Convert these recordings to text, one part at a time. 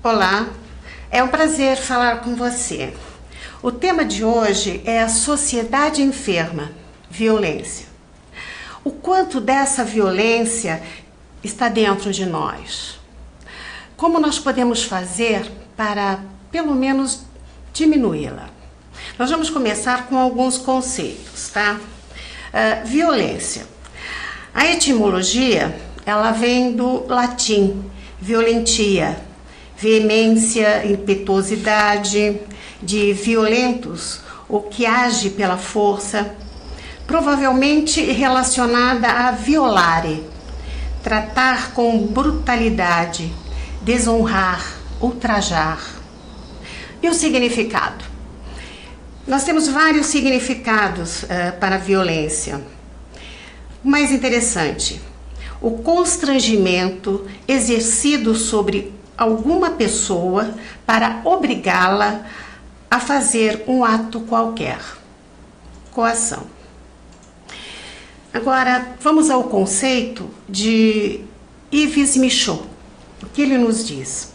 Olá, é um prazer falar com você. O tema de hoje é a sociedade enferma, violência. O quanto dessa violência está dentro de nós? Como nós podemos fazer para, pelo menos, diminuí-la? Nós vamos começar com alguns conceitos, tá? Violência. A etimologia, ela vem do latim, violentia, veemência, impetuosidade, de violentos, o que age pela força, provavelmente relacionada a violare, tratar com brutalidade, desonrar, ultrajar. E o significado? Nós temos vários significados para a violência. O mais interessante, o constrangimento exercido sobre alguma pessoa para obrigá-la a fazer um ato qualquer. Coação. Agora, vamos ao conceito de Yves Michaud. O que ele nos diz?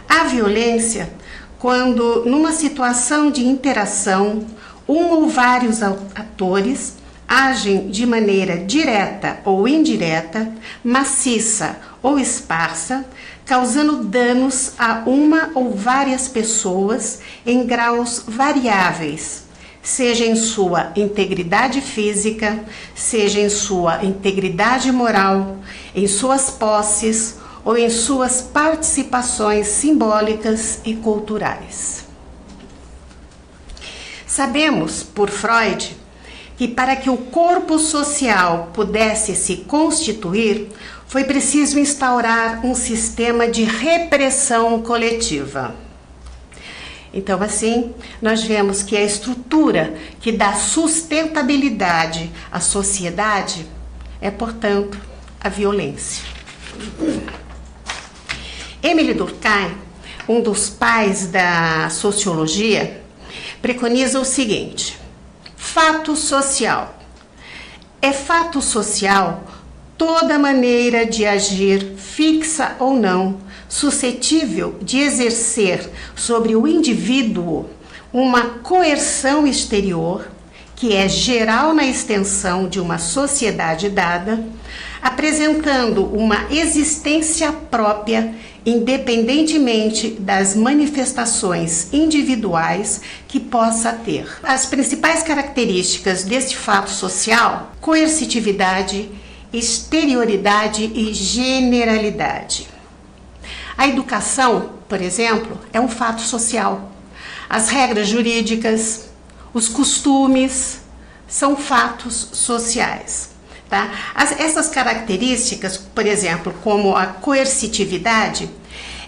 A violência, quando numa situação de interação, um ou vários atores agem de maneira direta ou indireta, maciça ou esparsa, causando danos a uma ou várias pessoas em graus variáveis, seja em sua integridade física, seja em sua integridade moral, em suas posses ou em suas participações simbólicas e culturais. Sabemos, por Freud, que para que o corpo social pudesse se constituir, foi preciso instaurar um sistema de repressão coletiva. Então, assim, nós vemos que a estrutura que dá sustentabilidade à sociedade é, portanto, a violência. Émile Durkheim, um dos pais da sociologia, preconiza o seguinte: fato social. É fato social toda maneira de agir, fixa ou não, suscetível de exercer sobre o indivíduo uma coerção exterior, que é geral na extensão de uma sociedade dada, apresentando uma existência própria, independentemente das manifestações individuais que possa ter. As principais características deste fato social: coercitividade, exterioridade e generalidade. A educação, por exemplo, é um fato social. As regras jurídicas, os costumes são fatos sociais. Tá? Essas características, por exemplo, como a coercitividade,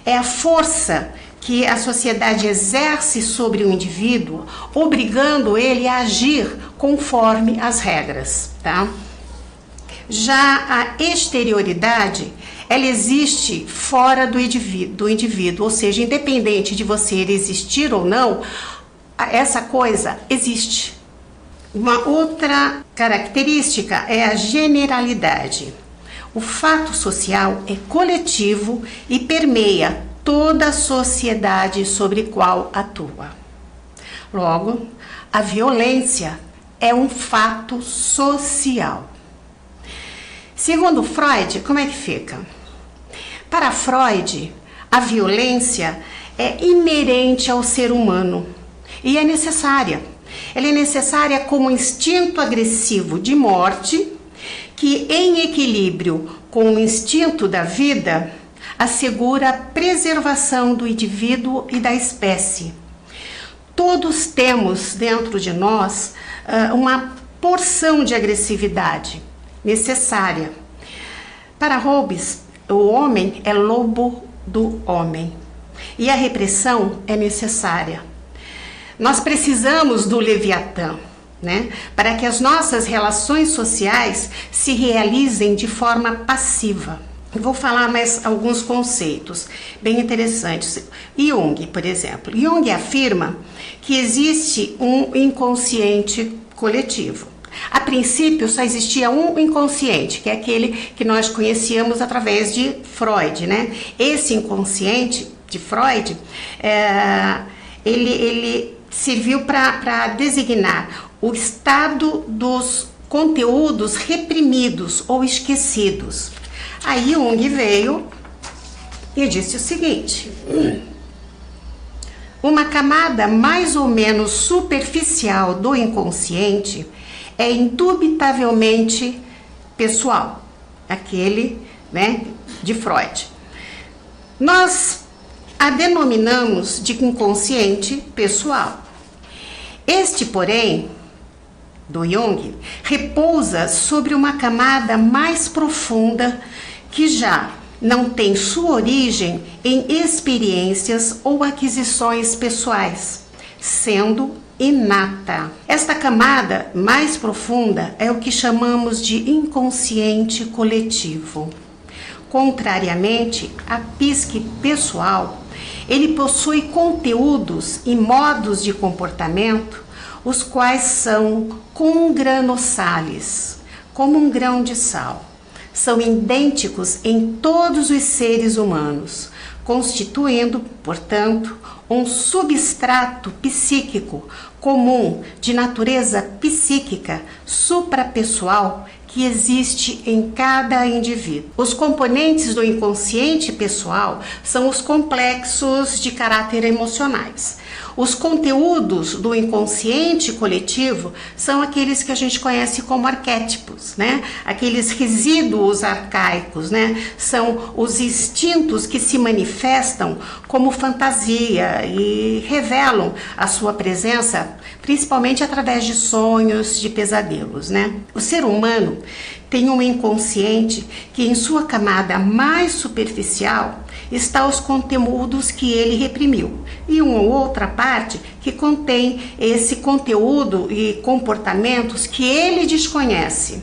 é a força que a sociedade exerce sobre o indivíduo, obrigando ele a agir conforme as regras. Tá? Já a exterioridade, ela existe fora do indivíduo, ou seja, independente de você existir ou não, essa coisa existe. Uma outra característica é a generalidade. O fato social é coletivo e permeia toda a sociedade sobre qual atua. Logo, a violência é um fato social. Segundo Freud, como é que fica? Para Freud, a violência é inerente ao ser humano e é necessária. Ela é necessária como instinto agressivo de morte, que, em equilíbrio com o instinto da vida, assegura a preservação do indivíduo e da espécie. Todos temos dentro de nós uma porção de agressividade necessária. Para Hobbes, o homem é lobo do homem e a repressão é necessária. Nós precisamos do Leviatã, né, para que as nossas relações sociais se realizem de forma passiva. Vou falar mais alguns conceitos bem interessantes. Jung, por exemplo. Jung afirma que existe um inconsciente coletivo. A princípio, só existia um inconsciente, que é aquele que nós conhecíamos através de Freud, né? Esse inconsciente de Freud, ele serviu para designar o estado dos conteúdos reprimidos ou esquecidos. Aí Jung veio e disse o seguinte: uma camada mais ou menos superficial do inconsciente é indubitavelmente pessoal, aquele, né, de Freud. Nós a denominamos de inconsciente pessoal. Este, porém, do Jung, repousa sobre uma camada mais profunda que já não tem sua origem em experiências ou aquisições pessoais, sendo inata. Esta camada mais profunda é o que chamamos de inconsciente coletivo. Contrariamente à psique pessoal, ele possui conteúdos e modos de comportamento, os quais são congranossales, como um grão de sal. São idênticos em todos os seres humanos, constituindo, portanto, um substrato psíquico comum de natureza psíquica suprapessoal que existe em cada indivíduo. Os componentes do inconsciente pessoal são os complexos de caráter emocionais. Os conteúdos do inconsciente coletivo são aqueles que a gente conhece como arquétipos, né? Aqueles resíduos arcaicos, né? São os instintos que se manifestam como fantasia e revelam a sua presença, principalmente através de sonhos, de pesadelos, né? O ser humano tem um inconsciente que, em sua camada mais superficial, está os conteúdos que ele reprimiu, e uma outra parte que contém esse conteúdo e comportamentos que ele desconhece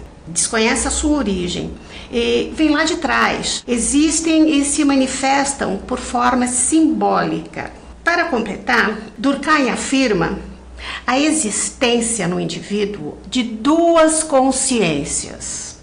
a sua origem, e vem lá de trás, existem e se manifestam por forma simbólica. Para completar, Durkheim afirma a existência no indivíduo de duas consciências.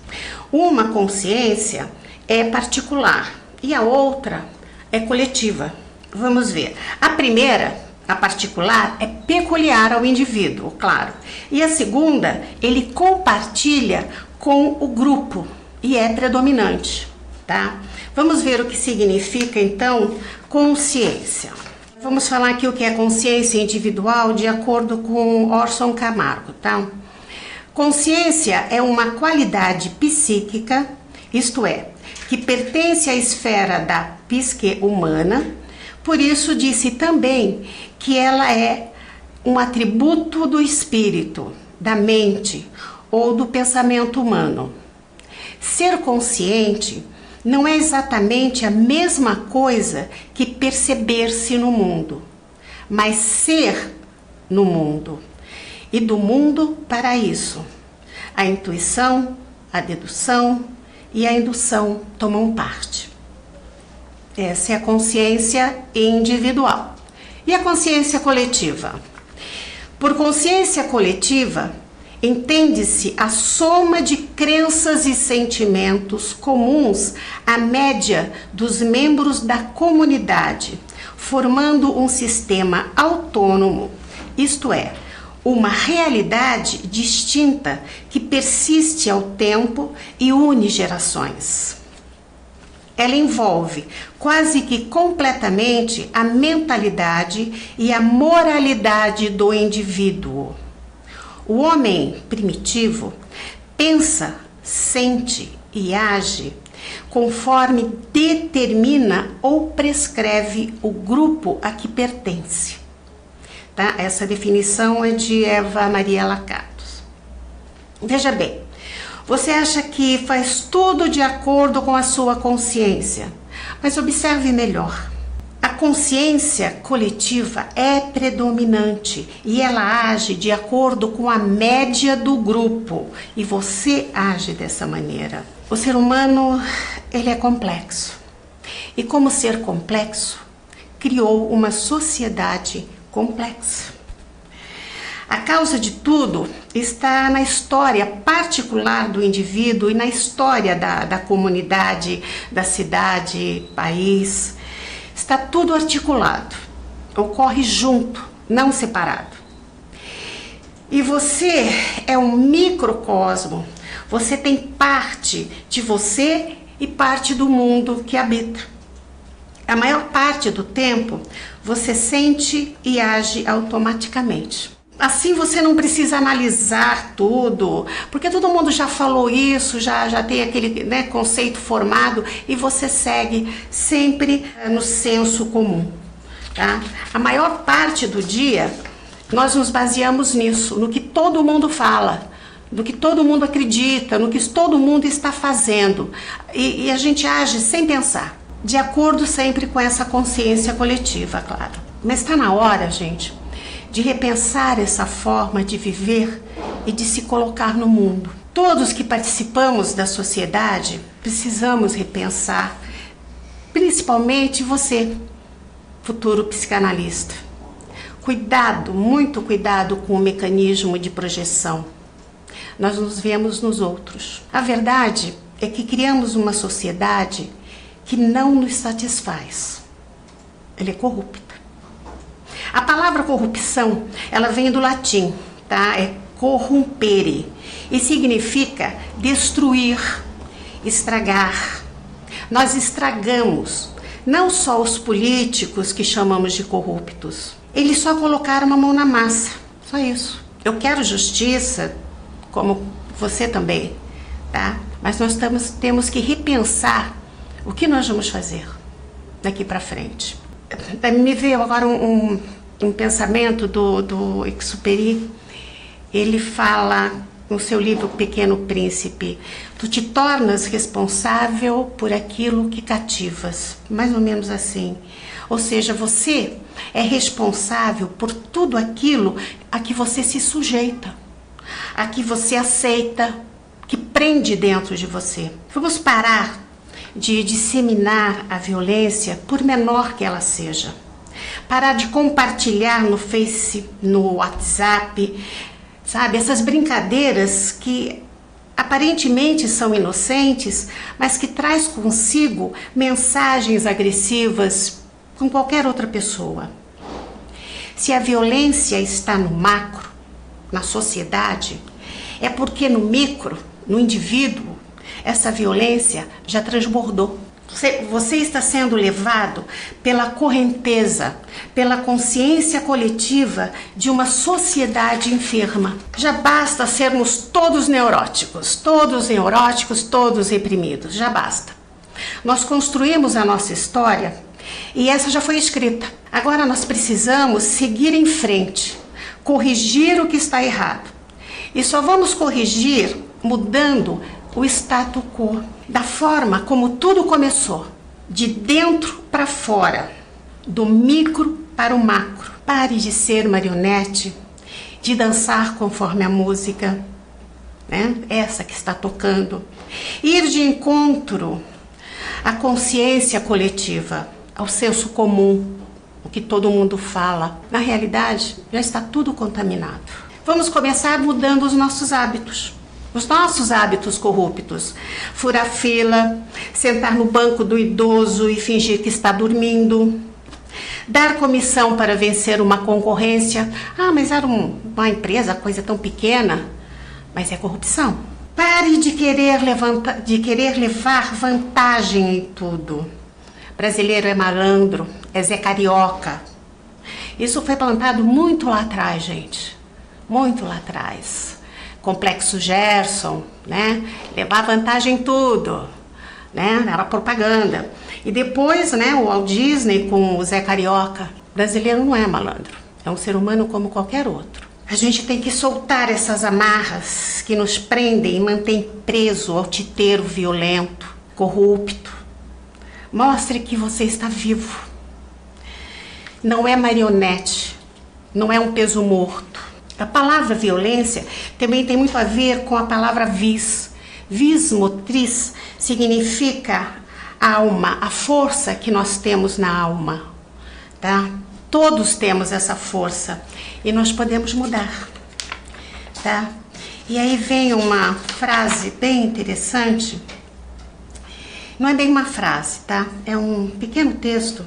Uma consciência é particular e a outra é coletiva. Vamos ver. A primeira, a particular, é peculiar ao indivíduo, claro. E a segunda, ele compartilha com o grupo e é predominante, tá? Vamos ver o que significa, então, consciência. Vamos falar aqui o que é consciência individual de acordo com Orson Camargo, tá? Consciência é uma qualidade psíquica, isto é, que pertence à esfera da psique humana, por isso disse também que ela é um atributo do espírito, da mente ou do pensamento humano. Ser consciente não é exatamente a mesma coisa que perceber-se no mundo, mas ser no mundo. E do mundo para isso, a intuição, a dedução e a indução tomam parte. Essa é a consciência individual. E a consciência coletiva? Por consciência coletiva, entende-se a soma de crenças e sentimentos comuns à média dos membros da comunidade, formando um sistema autônomo, isto é, uma realidade distinta que persiste ao tempo e une gerações. Ela envolve quase que completamente a mentalidade e a moralidade do indivíduo. O homem primitivo pensa, sente e age conforme determina ou prescreve o grupo a que pertence. Tá? Essa definição é de Eva Maria Lacatos. Veja bem, você acha que faz tudo de acordo com a sua consciência, mas observe melhor. A consciência coletiva é predominante e ela age de acordo com a média do grupo e você age dessa maneira. O ser humano, ele é complexo e como ser complexo, criou uma sociedade complexa. A causa de tudo está na história particular do indivíduo e na história da comunidade, da cidade, país. Está tudo articulado, ocorre junto, não separado. E você é um microcosmo, você tem parte de você e parte do mundo que habita. A maior parte do tempo, você sente e age automaticamente. Assim você não precisa analisar tudo, porque todo mundo já falou isso, já tem aquele, né, conceito formado e você segue sempre no senso comum. Tá? A maior parte do dia, nós nos baseamos nisso, no que todo mundo fala, no que todo mundo acredita, no que todo mundo está fazendo. E a gente age sem pensar, de acordo sempre com essa consciência coletiva, claro. Mas está na hora, gente, de repensar essa forma de viver e de se colocar no mundo. Todos que participamos da sociedade precisamos repensar, principalmente você, futuro psicanalista. Cuidado, muito cuidado com o mecanismo de projeção. Nós nos vemos nos outros. A verdade é que criamos uma sociedade que não nos satisfaz. Ela é corrupta. A palavra corrupção, ela vem do latim, tá? É corrumpere e significa destruir, estragar. Nós estragamos não só os políticos que chamamos de corruptos. Eles só colocaram a mão na massa, só isso. Eu quero justiça, como você também, tá? Mas nós temos que repensar o que nós vamos fazer daqui para frente. Me veio agora um pensamento do Exupéry. Ele fala no seu livro Pequeno Príncipe: tu te tornas responsável por aquilo que cativas. Mais ou menos assim. Ou seja, você é responsável por tudo aquilo a que você se sujeita, a que você aceita, que prende dentro de você. Vamos parar de disseminar a violência, por menor que ela seja. Parar de compartilhar no Face, no WhatsApp, sabe? Essas brincadeiras que aparentemente são inocentes, mas que traz consigo mensagens agressivas com qualquer outra pessoa. Se a violência está no macro, na sociedade, é porque no micro, no indivíduo, essa violência já transbordou. Você está sendo levado pela correnteza, pela consciência coletiva de uma sociedade enferma. Já basta sermos todos neuróticos, todos reprimidos, já basta. Nós construímos a nossa história e essa já foi escrita. Agora nós precisamos seguir em frente, corrigir o que está errado. E só vamos corrigir mudando o status quo, da forma como tudo começou, de dentro para fora, do micro para o macro. Pare de ser marionete, de dançar conforme a música, né? Essa que está tocando. Ir de encontro à consciência coletiva, ao senso comum, o que todo mundo fala. Na realidade, já está tudo contaminado. Vamos começar mudando os nossos hábitos. Os nossos hábitos corruptos: furar fila, sentar no banco do idoso e fingir que está dormindo, dar comissão para vencer uma concorrência. Ah, mas era uma empresa, coisa tão pequena. Mas é corrupção. Pare de querer levar vantagem em tudo. Brasileiro é malandro, é Zé Carioca. Isso foi plantado muito lá atrás, gente. Muito lá atrás. Complexo Gerson, né? Levar vantagem em tudo, né? Era propaganda. E depois, né, o Walt Disney com o Zé Carioca. O brasileiro não é malandro, é um ser humano como qualquer outro. A gente tem que soltar essas amarras que nos prendem e mantêm preso ao titeiro violento, corrupto. Mostre que você está vivo. Não é marionete, não é um peso morto. A palavra violência também tem muito a ver com a palavra vis. Vis motriz significa alma, a força que nós temos na alma, tá? Todos temos essa força e nós podemos mudar, tá? E aí vem uma frase bem interessante. Não é bem uma frase, tá? É um pequeno texto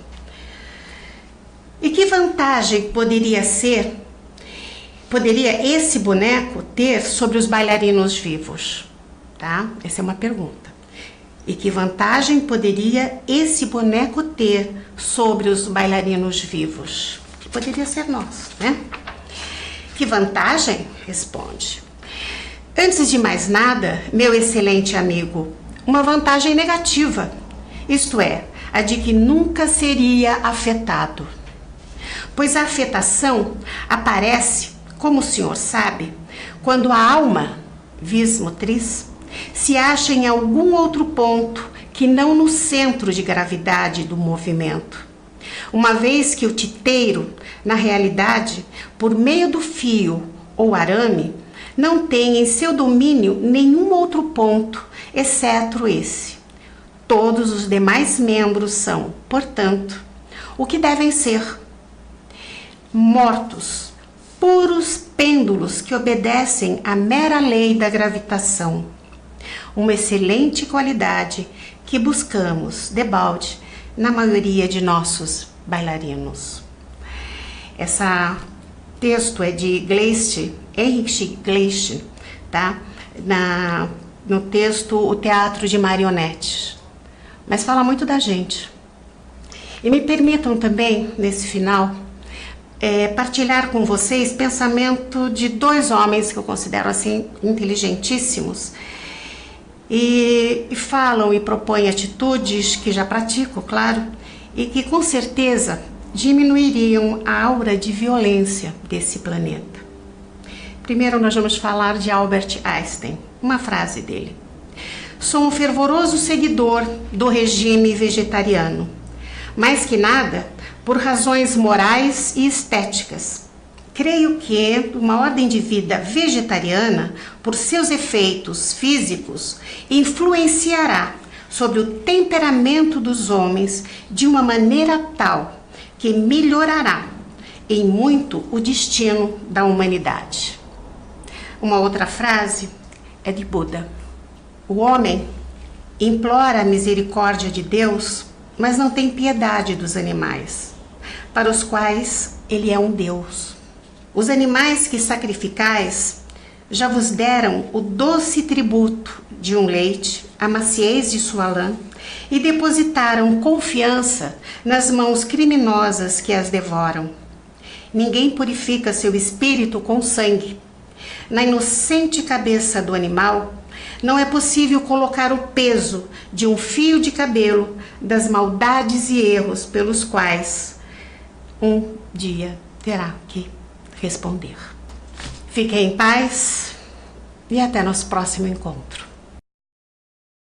E que vantagem poderia esse boneco ter sobre os bailarinos vivos? Tá? Essa é uma pergunta. E que vantagem poderia esse boneco ter sobre os bailarinos vivos? Que poderia ser nós, né? Que vantagem? Responde. Antes de mais nada, meu excelente amigo, uma vantagem negativa, isto é, a de que nunca seria afetado. Pois a afetação aparece, como o senhor sabe, quando a alma, vis motriz, se acha em algum outro ponto que não no centro de gravidade do movimento. Uma vez que o titeiro, na realidade, por meio do fio ou arame, não tem em seu domínio nenhum outro ponto, exceto esse. Todos os demais membros são, portanto, o que devem ser: mortos, puros pêndulos que obedecem à mera lei da gravitação. Uma excelente qualidade que buscamos, debalde, na maioria de nossos bailarinos. Esse texto é de Gleist, Heinrich Gleist, tá? No texto O Teatro de Marionetes. Mas fala muito da gente. E me permitam também, nesse final, partilhar com vocês pensamento de dois homens que eu considero assim inteligentíssimos e falam e propõem atitudes que já pratico, claro, e que com certeza diminuiriam a aura de violência desse planeta. Primeiro nós vamos falar de Albert Einstein, uma frase dele. Sou um fervoroso seguidor do regime vegetariano, mais que nada por razões morais e estéticas. Creio que uma ordem de vida vegetariana, por seus efeitos físicos, influenciará sobre o temperamento dos homens de uma maneira tal que melhorará em muito o destino da humanidade. Uma outra frase é de Buda. O homem implora a misericórdia de Deus, mas não tem piedade dos animais, para os quais ele é um Deus. Os animais que sacrificais já vos deram o doce tributo de um leite, a maciez de sua lã, e depositaram confiança nas mãos criminosas que as devoram. Ninguém purifica seu espírito com sangue. Na inocente cabeça do animal, não é possível colocar o peso de um fio de cabelo das maldades e erros pelos quais um dia terá que responder. Fiquem em paz e até nosso próximo encontro.